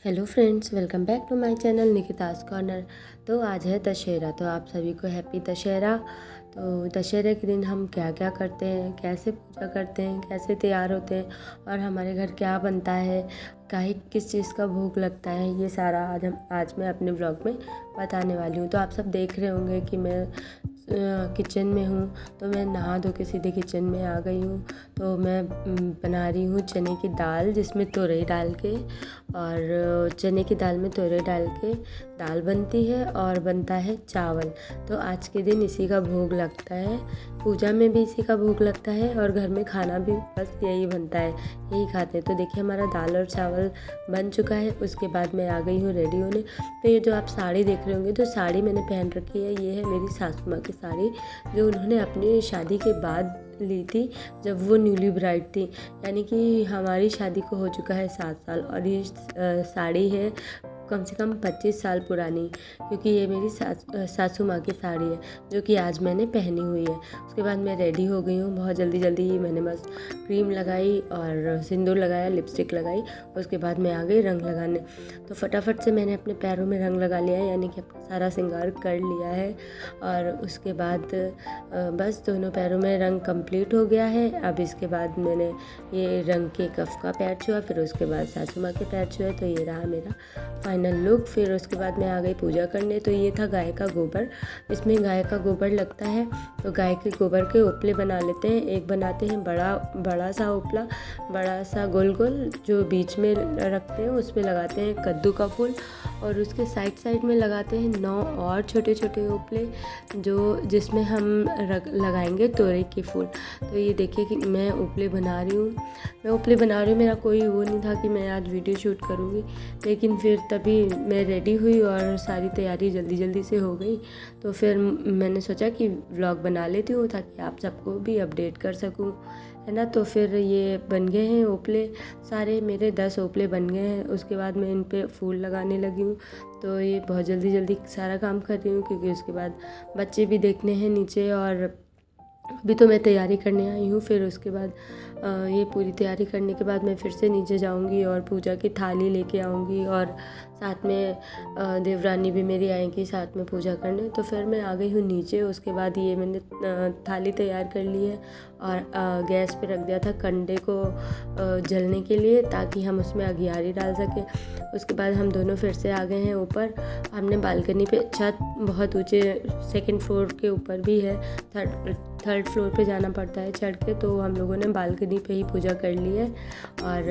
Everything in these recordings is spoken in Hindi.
Hello friends, welcome back to my channel Nikita's corner. तो आज है दशहरा, तो आप सभी को हैप्पी दशहरा। तो दशहरे के दिन हम क्या क्या करते हैं, कैसे पूजा करते हैं, कैसे तैयार होते हैं और हमारे घर क्या बनता है, काहे किस चीज़ का भोग लगता है, ये सारा आज मैं अपने ब्लॉग में बताने वाली हूँ। तो आप सब देख रहे होंगे कि मैं किचन में हूँ। तो मैं नहा धो के सीधे किचन में आ गई हूँ। तो मैं बना रही हूँ चने की दाल, जिसमें तुरई डाल के, और चने की दाल में तुरई डाल के दाल बनती है और बनता है चावल। तो आज के दिन इसी का भोग लगता है, पूजा में भी इसी का भोग लगता है और घर में खाना भी बस यही बनता है, यही खाते हैं। तो देखिए हमारा दाल और चावल बन चुका है। उसके बाद मैं आ गई हूँ रेडी होने। तो ये जो आप साड़ी देख रहे होंगे, तो साड़ी मैंने पहन रखी है, ये है मेरी सासू माँ की साड़ी, जो उन्होंने अपनी शादी के बाद ली थी, जब वो न्यूली ब्राइड थी। यानी कि हमारी शादी को हो चुका है 7 साल और ये साड़ी है कम से कम 25 साल पुरानी, क्योंकि ये मेरी सासू माँ की साड़ी है, जो कि आज मैंने पहनी हुई है। उसके बाद मैं रेडी हो गई हूँ। बहुत जल्दी जल्दी मैंने बस क्रीम लगाई और सिंदूर लगाया, लिपस्टिक लगाई। उसके बाद मैं आ गई रंग लगाने। तो फटाफट से मैंने अपने पैरों में रंग लगा लिया है, यानी कि अपना सारा श्रृंगार कर लिया है। और उसके बाद बस दोनों पैरों में रंग कंप्लीट हो गया है। अब इसके बाद मैंने ये रंग के कफ का पैर छुआ, फिर उसके बाद सासू माँ के पैर छुए। तो ये रहा मेरा फाइनल लुक। फिर उसके बाद मैं आ गई पूजा करने। तो ये था गाय का गोबर, इसमें गाय का गोबर लगता है। तो गाय के गोबर के उपले बना लेते हैं। एक बनाते हैं बड़ा सा उपला, बड़ा सा गोल गोल, जो बीच में रखते हैं, उसमें लगाते हैं कद्दू का फूल, और उसके साइड साइड में लगाते हैं 9 और छोटे छोटे उपले, जिसमें हम लगाएंगे तोरई के फूल। तो ये देखिए कि मैं उपले बना रही हूँ। मेरा कोई वो नहीं था कि मैं आज वीडियो शूट करूँगी, लेकिन फिर तभी मैं रेडी हुई और सारी तैयारी जल्दी जल्दी से हो गई। तो फिर मैंने सोचा कि व्लॉग बना लेती हूँ, ताकि आप सबको भी अपडेट कर सकूँ, है ना। तो फिर ये बन गए हैं ओपले, सारे मेरे 10 ओपले बन गए हैं। उसके बाद मैं इन पे फूल लगाने लगी हूँ। तो ये बहुत जल्दी जल्दी सारा काम कर रही हूँ, क्योंकि उसके बाद बच्चे भी देखने हैं नीचे, और अभी तो मैं तैयारी करने आई हूँ। फिर उसके बाद ये पूरी तैयारी करने के बाद मैं फिर से नीचे जाऊँगी और पूजा की थाली लेके आऊँगी, और साथ में देवरानी भी मेरी आएंगी साथ में पूजा करने। तो फिर मैं आ गई हूँ नीचे। उसके बाद ये मैंने थाली तैयार कर ली है और गैस पे रख दिया था कंडे को जलने के लिए, ताकि हम उसमें अगियारी डाल सकें। उसके बाद हम दोनों फिर से आ गए हैं ऊपर। हमने बालकनी पे, छत बहुत ऊँचे 2nd फ्लोर के ऊपर भी है, थर्ड फ्लोर पे जाना पड़ता है चढ़ के। तो हम लोगों ने बालकनी पे ही पूजा कर ली है, और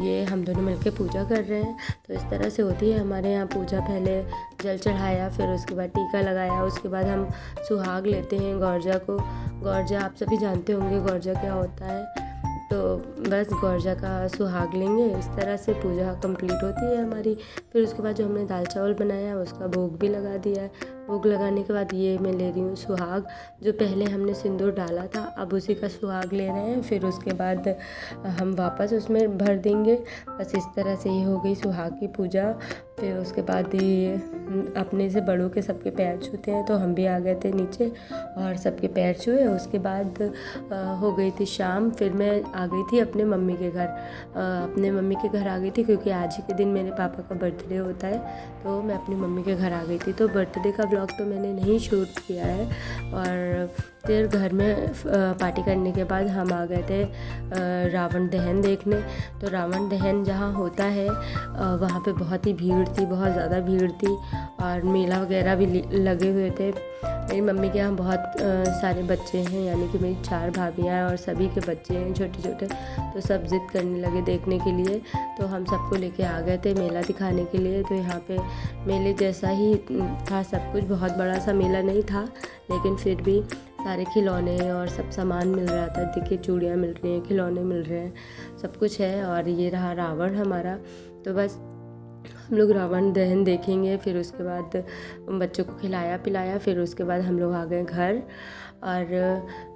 ये हम दोनों मिलके पूजा कर रहे हैं। तो इस तरह से होती है हमारे यहाँ पूजा। पहले जल चढ़ाया, फिर उसके बाद टीका लगाया, उसके बाद हम सुहाग लेते हैं गौरजा को। गौरजा आप सभी जानते होंगे गौरजा क्या होता है। तो बस गौरजा का सुहाग लेंगे। इस तरह से पूजा कंप्लीट होती है हमारी। फिर उसके बाद जो हमने दाल चावल बनाया, उसका भोग भी लगा दिया है। भोग लगाने के बाद ये मैं ले रही हूँ सुहाग, जो पहले हमने सिंदूर डाला था, अब उसी का सुहाग ले रहे हैं। फिर उसके बाद हम वापस उसमें भर देंगे। बस इस तरह से ये हो गई सुहाग की पूजा। फिर उसके बाद ये अपने से बड़ों के सबके पैर छूते हैं, तो हम भी आ गए थे नीचे और सबके पैर छुए। उसके बाद हो गई थी शाम। फिर मैं आ गई थी अपने मम्मी के घर, आ गई थी, क्योंकि आज ही के दिन मेरे पापा का बर्थडे होता है। तो मैं अपनी मम्मी के घर आ गई थी। तो बर्थडे का व्लॉग तो मैंने नहीं शूट किया है। और फिर घर में पार्टी करने के बाद हम आ गए थे रावण दहन देखने। तो रावण दहन जहाँ होता है वहाँ पे बहुत ही भीड़ थी, बहुत ज़्यादा भीड़ थी, और मेला वगैरह भी लगे हुए थे। मेरी मम्मी के यहाँ बहुत सारे बच्चे हैं, यानी कि मेरी 4 भाभियाँ हैं और सभी के बच्चे हैं छोटे छोटे। तो सब जिद करने लगे देखने के लिए। तो हम सबको लेके आ गए थे मेला दिखाने के लिए। तो यहाँ पे मेले जैसा ही था सब कुछ, बहुत बड़ा सा मेला नहीं था, लेकिन फिर भी सारे खिलौने और सब सामान मिल रहा था। देखिए चूड़ियाँ मिल रही हैं, खिलौने मिल रहे हैं, सब कुछ है। और ये रहा रावण हमारा। तो बस हम लोग रावण दहन देखेंगे। फिर उसके बाद बच्चों को खिलाया पिलाया। फिर उसके बाद हम लोग आ गए घर। और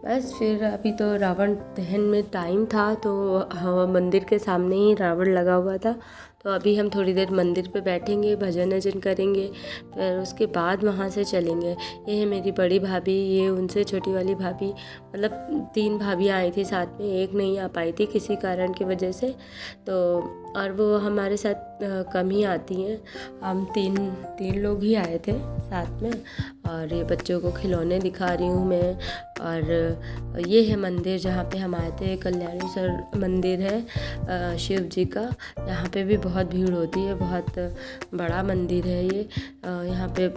बस फिर अभी तो रावण दहन में टाइम था, तो हाँ, मंदिर के सामने ही रावण लगा हुआ था। तो अभी हम थोड़ी देर मंदिर पे बैठेंगे, भजन वजन करेंगे, फिर उसके बाद वहाँ से चलेंगे। ये है मेरी बड़ी भाभी, ये उनसे छोटी वाली भाभी, मतलब 3 भाभियाँ आई थी साथ में, एक नहीं आ पाई थी किसी कारण की वजह से। तो और वो हमारे साथ कम ही आती हैं। हम तीन लोग ही आए थे साथ में। और ये बच्चों को खिलौने दिखा रही हूँ मैं। और ये है मंदिर जहाँ पे हम आए थे, कल्याणेश्वर मंदिर है शिव जी का। यहाँ पे भी बहुत भीड़ होती है, बहुत बड़ा मंदिर है ये। यहाँ पे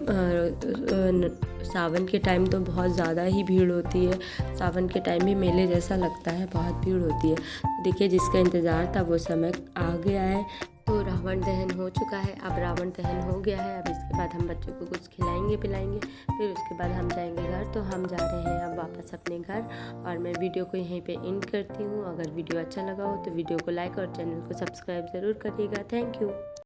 सावन के टाइम तो बहुत ज़्यादा ही भीड़ होती है। सावन के टाइम भी मेले जैसा लगता है, बहुत भीड़ होती है। देखिए, जिसका इंतज़ार था वो समय आ गया है। तो रावण दहन हो चुका है, अब रावण दहन हो गया है। अब इसके बाद हम बच्चों को कुछ खिलाएंगे पिलाएंगे, फिर उसके बाद हम जाएंगे घर। तो हम जा रहे हैं अब वापस अपने घर। और मैं वीडियो को यहीं पे एंड करती हूँ। अगर वीडियो अच्छा लगा हो तो वीडियो को लाइक और चैनल को सब्सक्राइब ज़रूर करिएगा। Thank you.